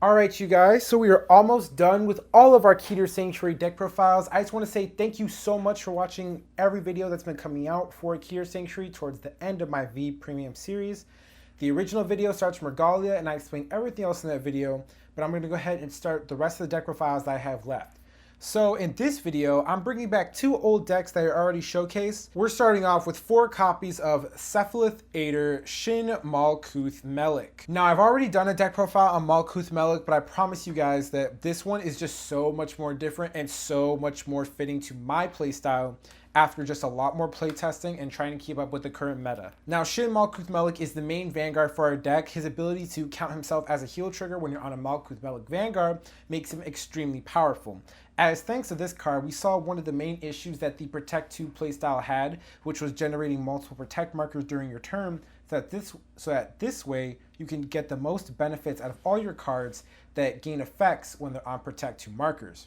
Alright you guys, so we are almost done with all of our Keter Sanctuary deck profiles. I just want to say thank you so much for watching every video that's been coming out for Keter Sanctuary towards the end of my VPremium series. The original video starts from Regalia and I explain everything else in that video, but I'm going to go ahead and start the rest of the deck profiles that I have left. So in this video, I'm bringing back two old decks that are already showcased. We're starting off with 4 copies of SEPHILATH-AIDER Shin Malkuth-melekh. Now I've already done a deck profile on Malkuth-melekh, but I promise you guys that this one is just so much more different and so much more fitting to my playstyle after just a lot more playtesting and trying to keep up with the current meta. Now Shin Malkuth-melekh is the main Vanguard for our deck. His ability to count himself as a heal trigger when you're on a Malkuth-melekh Vanguard makes him extremely powerful. As thanks to this card, we saw one of the main issues that the Protect 2 playstyle had, which was generating multiple Protect markers during your turn, so that this way you can get the most benefits out of all your cards that gain effects when they're on Protect 2 markers.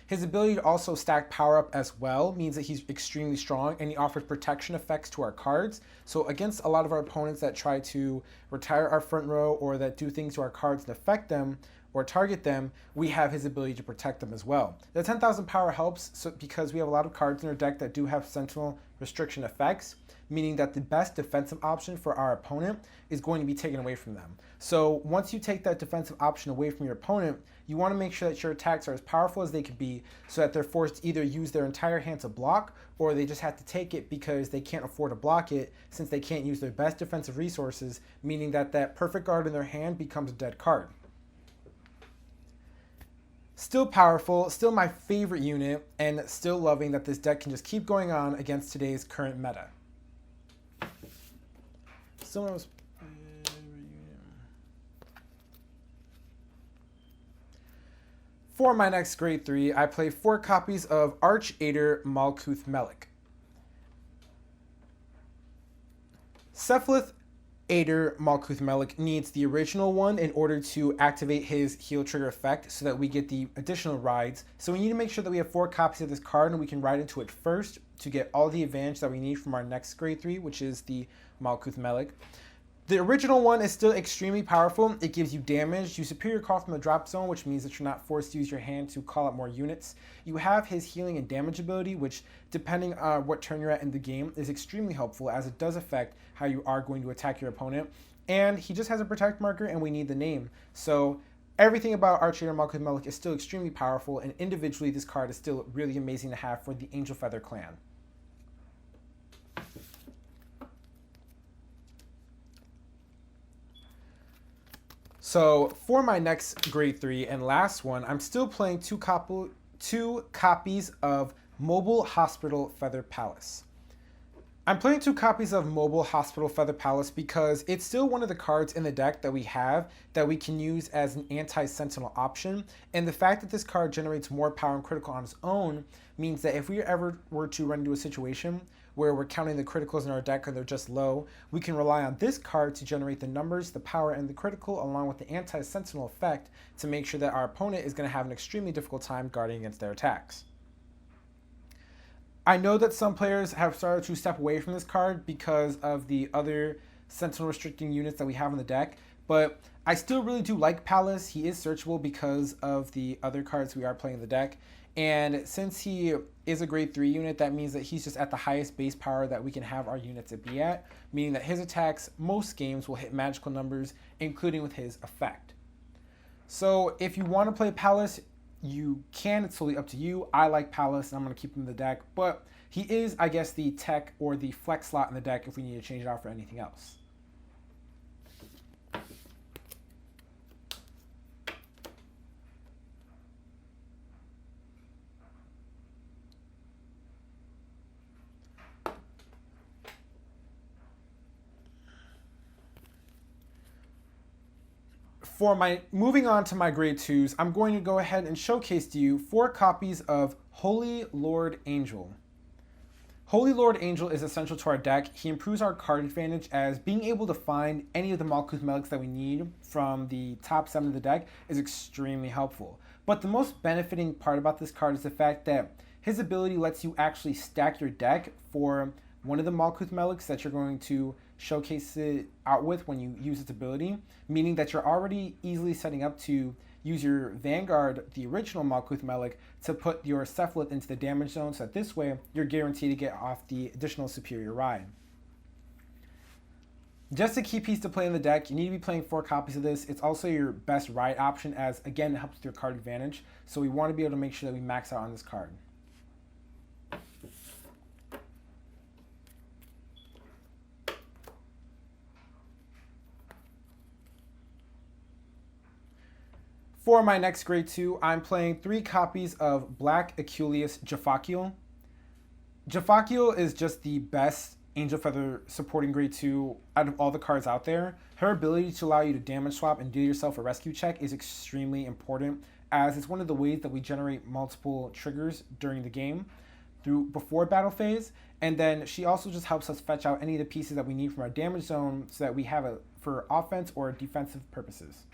His ability to also stack power up as well means that he's extremely strong and he offers protection effects to our cards. So against a lot of our opponents that try to retire our front row or that do things to our cards and affect them or target them, we have his ability to protect them as well. The 10,000 power helps because we have a lot of cards in our deck that do have Sentinel restriction effects, meaning that the best defensive option for our opponent is going to be taken away from them. So once you take that defensive option away from your opponent, you want to make sure that your attacks are as powerful as they can be so that they're forced to either use their entire hand to block or they just have to take it because they can't afford to block it since they can't use their best defensive resources, meaning that that perfect guard in their hand becomes a dead card. Still powerful, still my favorite unit, and still loving that this deck can just keep going on against today's current meta. Still my most favorite unit. For my next grade 3, I play 4 copies of Arch-aiderMalkuth-melekh. SEPHILATH-AIDER-Malkuth-melekh needs the original one in order to activate his heal trigger effect so that we get the additional rides. So we need to make sure that we have 4 copies of this card and we can ride into it first to get all the advantage that we need from our next grade 3, which is the Malkuth-melekh. The original one is still extremely powerful. It gives you damage. You superior call from the drop zone, which means that you're not forced to use your hand to call out more units. You have his healing and damage ability, which depending on what turn you're at in the game is extremely helpful as it does affect how you are going to attack your opponent. And he just has a protect marker and we need the name. So everything about Arch-aiderMalkuth-melekh is still extremely powerful and individually this card is still really amazing to have for the Angel Feather clan. So for my next grade 3 and last one, I'm still playing two copies of Mobile Hospital Feather Palace. I'm playing 2 copies of Mobile Hospital Feather Palace because it's still one of the cards in the deck that we have that we can use as an anti-sentinel option. And the fact that this card generates more power and critical on its own means that if we ever were to run into a situation where we're counting the criticals in our deck and they're just low, we can rely on this card to generate the numbers, the power, and the critical along with the anti-sentinel effect to make sure that our opponent is going to have an extremely difficult time guarding against their attacks. I know that some players have started to step away from this card because of the other sentinel restricting units that we have in the deck, but I still really do like Palace. He is searchable because of the other cards we are playing in the deck. And since he is a grade 3 unit, that means that he's just at the highest base power that we can have our units to be at, meaning that his attacks, most games, will hit magical numbers, including with his effect. So if you want to play Palace, you can. It's totally up to you. I like Palace, and I'm going to keep him in the deck, but he is, I guess, the tech or the flex slot in the deck if we need to change it out for anything else. Moving on to my grade 2s, I'm going to go ahead and showcase to you 4 copies of Holy Lord Angel. Holy Lord Angel is essential to our deck. He improves our card advantage as being able to find any of the Malkuth-melekh that we need from the top 7 of the deck is extremely helpful. But the most benefiting part about this card is the fact that his ability lets you actually stack your deck for one of the Malkuth-melekh that you're going to showcase it out with when you use its ability, meaning that you're already easily setting up to use your Vanguard, the original Malkuth-Melekh, to put your Cephalith into the damage zone, so that this way you're guaranteed to get off the additional superior ride. Just a key piece to play in the deck, you need to be playing 4 copies of this. It's also your best ride option, as again it helps with your card advantage, so we want to be able to make sure that we max out on this card. For my next grade 2, I'm playing 3 copies of Black Aculeus Japhkiel. Japhkiel is just the best Angel Feather supporting grade 2 out of all the cards out there. Her ability to allow you to damage swap and deal yourself a rescue check is extremely important, as it's one of the ways that we generate multiple triggers during the game before battle phase. And then she also just helps us fetch out any of the pieces that we need from our damage zone so that we have it for offense or defensive purposes.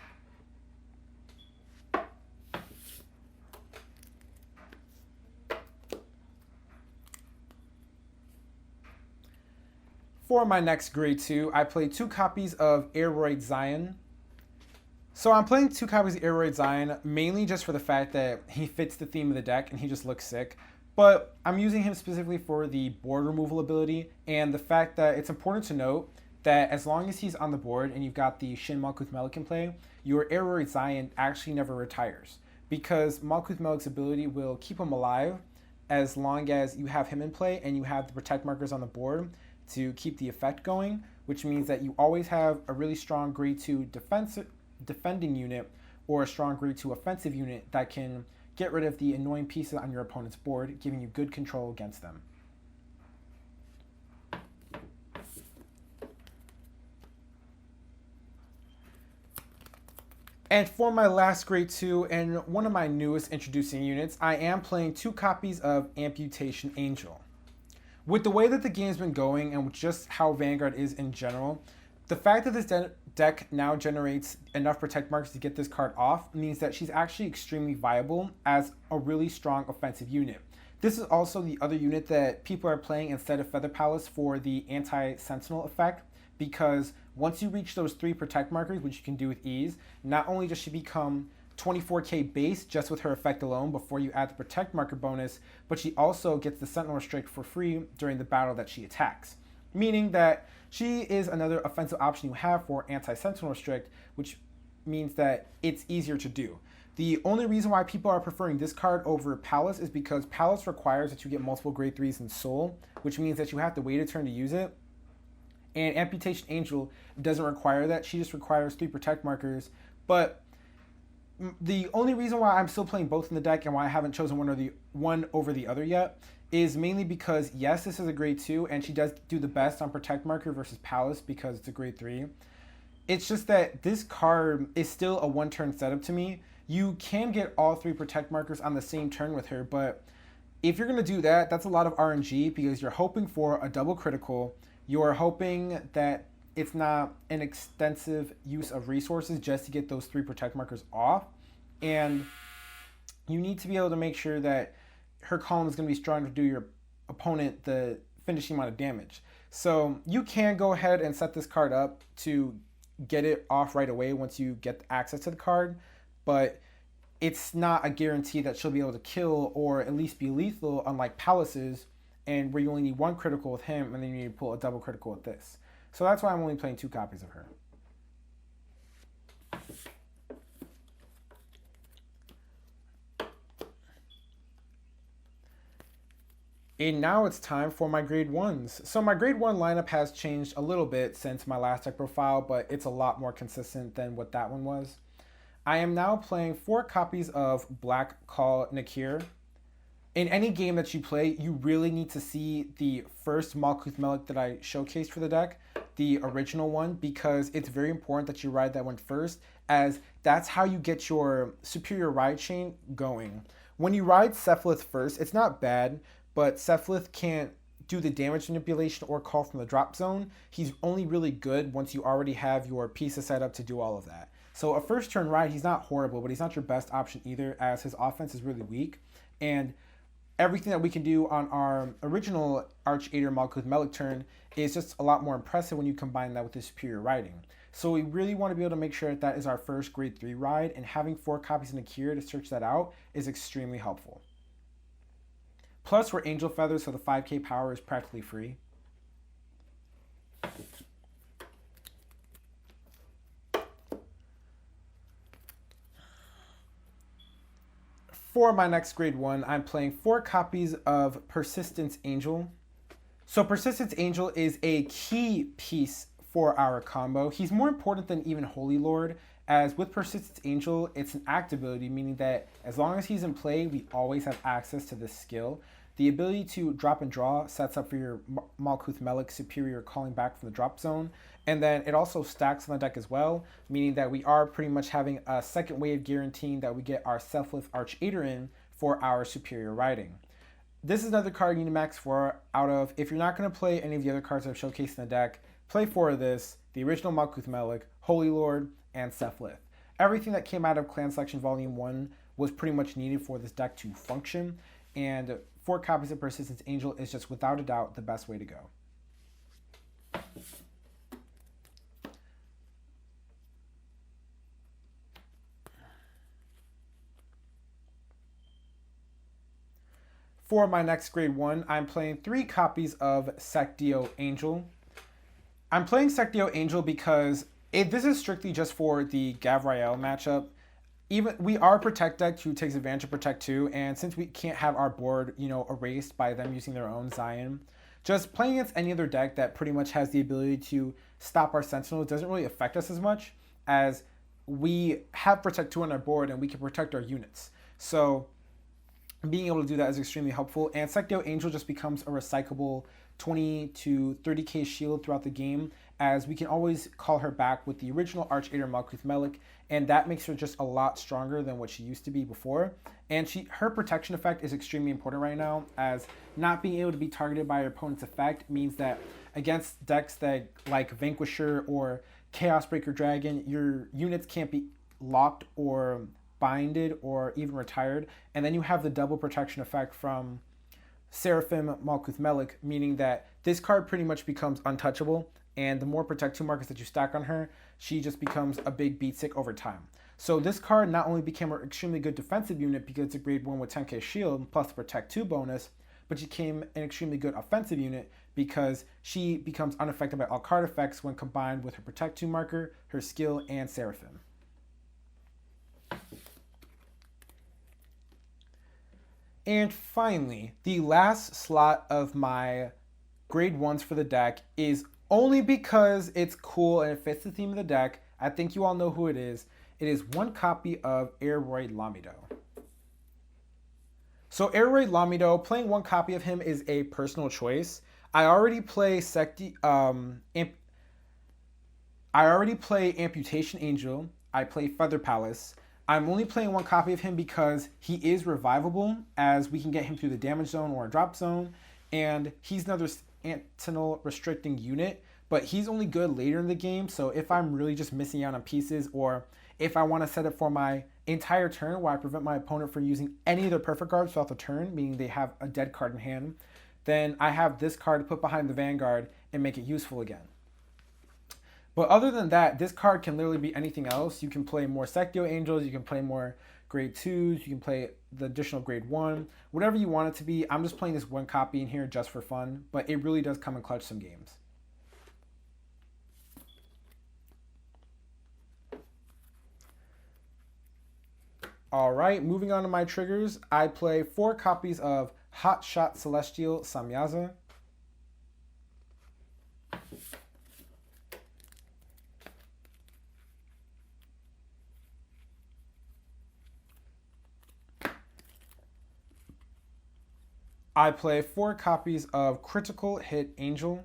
For my next grade 2, I played 2 copies of Roid Zayin. So I'm playing 2 copies of Roid Zayin mainly just for the fact that he fits the theme of the deck and he just looks sick. But I'm using him specifically for the board removal ability and the fact that it's important to note that as long as he's on the board and you've got the Shin Malkuth Melekh in play, your Roid Zayin actually never retires, because Malkuth-Melekh's ability will keep him alive as long as you have him in play and you have the protect markers on the board to keep the effect going, which means that you always have a really strong grade 2 defending unit or a strong grade 2 offensive unit that can get rid of the annoying pieces on your opponent's board, giving you good control against them. And for my last grade 2 and one of my newest introducing units, I am playing 2 copies of Amputation Angel. With the way that the game's been going and with just how Vanguard is in general, the fact that this deck now generates enough protect marks to get this card off means that she's actually extremely viable as a really strong offensive unit. This is also the other unit that people are playing instead of Feather Palace for the anti-sentinel effect, because once you reach those 3 protect markers, which you can do with ease, not only does she become 24k base just with her effect alone before you add the protect marker bonus, but she also gets the sentinel restrict for free during the battle that she attacks, meaning that she is another offensive option you have for anti-sentinel restrict, which means that it's easier to do. The only reason why people are preferring this card over Palace is because Palace requires that you get multiple grade 3s in Soul, which means that you have to wait a turn to use it, and Amputation Angel doesn't require that. She just requires 3 protect markers. But the only reason why I'm still playing both in the deck and why I haven't chosen one over the other yet is mainly because, yes, this is a grade 2 and she does do the best on protect marker versus Palace because it's a grade 3. It's just that this card is still a 1-turn setup to me. You can get all 3 protect markers on the same turn with her, but if you're going to do that, that's a lot of RNG because you're hoping for a double critical. You're hoping that it's not an extensive use of resources just to get those 3 protect markers off. And you need to be able to make sure that her column is going to be strong to do your opponent the finishing amount of damage. So you can go ahead and set this card up to get it off right away once you get access to the card, but it's not a guarantee that she'll be able to kill or at least be lethal, unlike Palace's, and where you only need 1 critical with him and then you need to pull a double critical with this. So that's why I'm only playing 2 copies of her. And now it's time for my grade 1s. So my grade 1 lineup has changed a little bit since my last deck profile, but it's a lot more consistent than what that one was. I am now playing 4 copies of Black Call Nakir. In any game that you play, you really need to see the first Malkuth-Melekh that I showcased for the deck, the original one, because it's very important that you ride that one first, as that's how you get your superior ride chain going. When you ride Cephalith first, it's not bad, but Cephalith can't do the damage manipulation or call from the drop zone. He's only really good once you already have your pieces set up to do all of that. So a first turn ride, he's not horrible, but he's not your best option either, as his offense is really weak. And everything that we can do on our original Arch-aiderMalkuth-melekh turn is just a lot more impressive when you combine that with the superior riding. So we really want to be able to make sure that is our first grade 3 ride, and having 4 copies of Nakir to search that out is extremely helpful. Plus, we're Angel Feathers, so the 5k power is practically free. For my next grade 1, I'm playing 4 copies of Persistence Angel. So Persistence Angel is a key piece for our combo. He's more important than even Holy Lord, as with Persistence Angel, it's an act ability, meaning that as long as he's in play, we always have access to this skill. The ability to drop and draw sets up for your Malkuth-melekh superior calling back from the drop zone. And then it also stacks on the deck as well, meaning that we are pretty much having a second wave guaranteeing that we get our Sephilath Arch-aider in for our superior riding. This is another card you need to max 4 out of. If you're not going to play any of the other cards I've showcased in the deck, play 4 of this, the original Malkuth-melekh, Holy Lord, and Sephilath. Everything that came out of Clan Selection Volume 1 was pretty much needed for this deck to function, and 4 copies of Persistence Angel is just without a doubt the best way to go. For my next grade 1, I'm playing 3 copies of Sectio Angel. I'm playing Sectio Angel because this is strictly just for the Gavrael matchup. Even we are Protect deck who takes advantage of Protect 2, and since we can't have our board, erased by them using their own Zayin, just playing against any other deck that pretty much has the ability to stop our Sentinels doesn't really affect us as much, as we have Protect 2 on our board and we can protect our units. So being able to do that is extremely helpful, and Sectio Angel just becomes a recyclable 20 to 30k shield throughout the game, as we can always call her back with the original Arch-aiderMalkuth-melekh, and that makes her just a lot stronger than what she used to be before. And her protection effect is extremely important right now, as not being able to be targeted by your opponent's effect means that against decks that like Vanquisher or Chaos Breaker Dragon, your units can't be locked or binded or even retired, and then you have the double protection effect from SEPHILATH-Malkuth-melekh, meaning that this card pretty much becomes untouchable, and the more Protect 2 markers that you stack on her, she just becomes a big beatstick over time. So this card not only became an extremely good defensive unit because it's a grade 1 with 10k shield plus the Protect 2 bonus, but she became an extremely good offensive unit because she becomes unaffected by all card effects when combined with her Protect 2 marker, her skill, and Seraphim. And finally, the last slot of my grade 1s for the deck is only because it's cool and it fits the theme of the deck. I think you all know who it is. It is 1 copy of Roid Lamedo. So Roid Lamedo, playing 1 copy of him is a personal choice. I already play Amputation Angel. I play Feather Palace. I'm only playing 1 copy of him because he is revivable, as we can get him through the damage zone or a drop zone, and he's another Sentinel restricting unit, but he's only good later in the game. So if I'm really just missing out on pieces, or if I want to set it for my entire turn where I prevent my opponent from using any of their perfect cards throughout the turn, meaning they have a dead card in hand, then I have this card to put behind the Vanguard and make it useful again. But other than that, this card can literally be anything else. You can play more Sectio Angels, you can play more grade 2s, you can play the additional grade 1, whatever you want it to be. I'm just playing this 1 copy in here just for fun, but it really does come in clutch some games. All right, moving on to my triggers. I play 4 copies of Hot Shot Celestial Samyaza. I play 4 copies of Critical Hit Angel.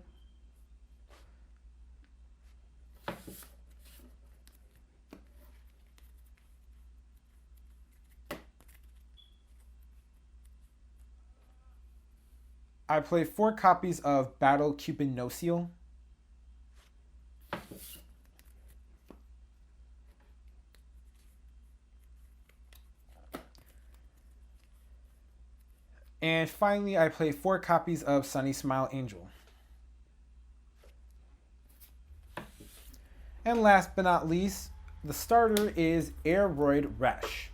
I play 4 copies of Battle Cupid Nociel. And finally, I play 4 copies of Sunny Smile Angel. And last but not least, the starter is Roid Resh.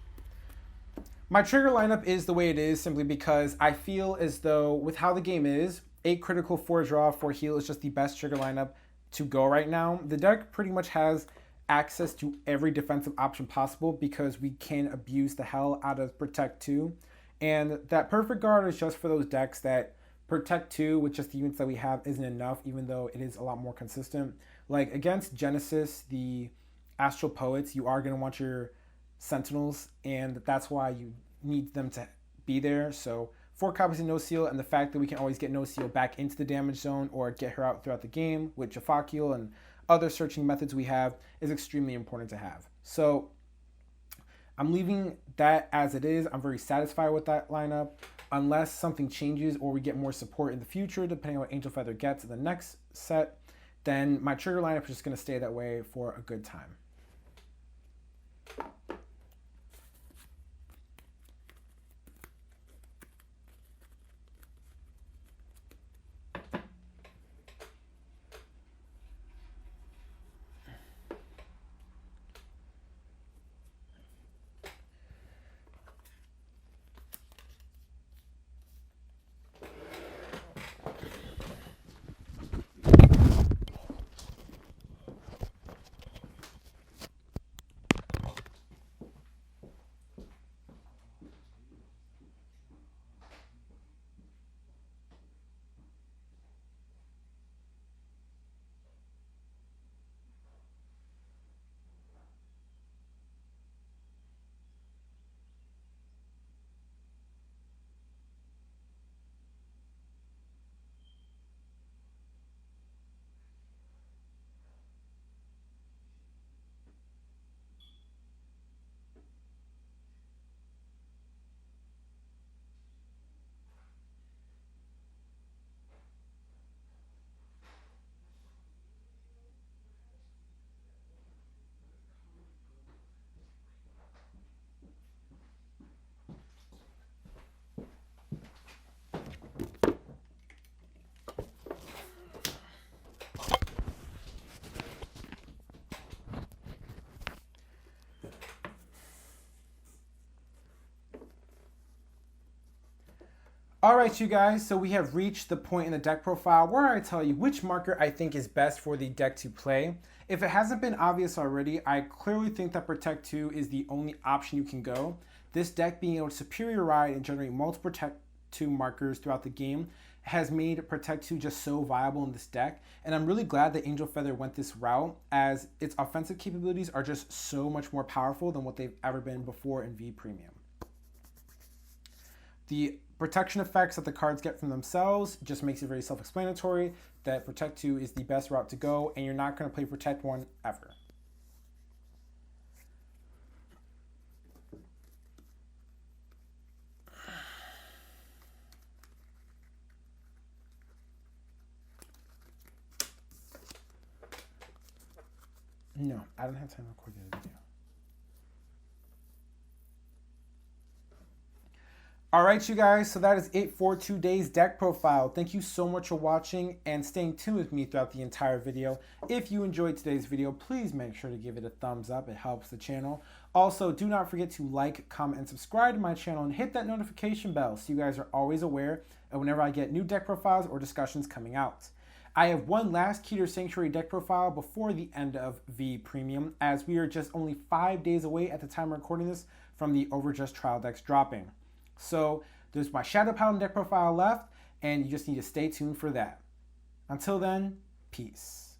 My trigger lineup is the way it is simply because I feel as though with how the game is, 8 critical, 4 draw, 4 heal is just the best trigger lineup to go right now. The deck pretty much has access to every defensive option possible because we can abuse the hell out of Protect 2. And that Perfect Guard is just for those decks that Protect 2 with just the units that we have isn't enough, even though it is a lot more consistent. Like against Genesis, the Astral Poets, you are going to want your Sentinels, and that's why you need them to be there. So 4 copies of Nociel, and the fact that we can always get Nociel back into the damage zone or get her out throughout the game with Japhkiel and other searching methods we have is extremely important to have. So I'm leaving that as it is. I'm very satisfied with that lineup. Unless something changes or we get more support in the future, depending on what Angel Feather gets in the next set, then my trigger lineup is just going to stay that way for a good time. All right, you guys, so we have reached the point in the deck profile where I tell you which marker I think is best for the deck to play. If it hasn't been obvious already, I clearly think that Protect 2 is the only option you can go. This deck being able to superior ride and generate multiple Protect 2 markers throughout the game has made Protect 2 just so viable in this deck, and I'm really glad that Angel Feather went this route, as its offensive capabilities are just so much more powerful than what they've ever been before in VPremium. The protection effects that the cards get from themselves just makes it very self-explanatory that Protect 2 is the best route to go, and you're not going to play Protect 1 ever. No, I don't have time to record the other video. All right, you guys, so that is it for today's deck profile. Thank you so much for watching and staying tuned with me throughout the entire video. If you enjoyed today's video, please make sure to give it a thumbs up. It helps the channel. Also, do not forget to like, comment, and subscribe to my channel and hit that notification bell so you guys are always aware of whenever I get new deck profiles or discussions coming out. I have one last Keter Sanctuary deck profile before the end of VPremium, as we are just only 5 days away at the time of recording this from the Overjust trial decks dropping. So there's my Shadow Paladin deck profile left, and you just need to stay tuned for that. Until then, peace.